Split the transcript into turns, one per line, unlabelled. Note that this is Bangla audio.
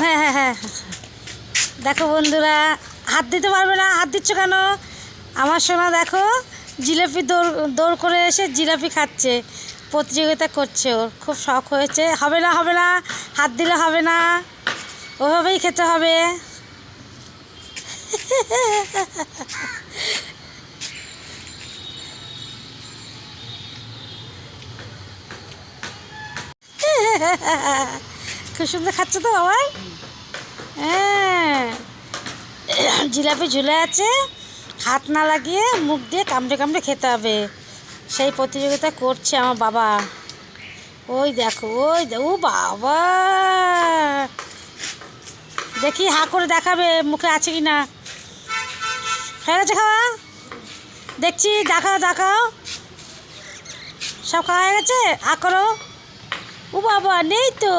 হ্যাঁ হ্যাঁ হ্যাঁ, দেখো বন্ধুরা, হাত দিতে পারবে না, হাত দিচ্ছ কেন? আমার সোনা দেখো, জিলাপি দৌড় দৌড় করে এসে জিলাপি খাচ্ছে, প্রতিযোগিতা করছে, ওর খুব শখ হয়েছে। হবে না হবে না, হাত দিলে হবে না, ওভাবেই খেতে হবে। খুব সুন্দর খাচ্ছে তো বাবা। হ্যাঁ, জিলাপি ঝুলে আছে, হাত না লাগিয়ে মুখ দিয়ে কামড়ে কামড়ে খেতে হবে, সেই প্রতিযোগিতা করছে আমার বাবা। ওই দেখো, ও বাবা, দেখি হা করে দেখাবে মুখে আছে কি না। হয়ে গেছে খাওয়া? দেখছি, দেখাও দেখাও, সব খাওয়া হয়ে গেছে। হা করো। ও বাবা, নেই তো।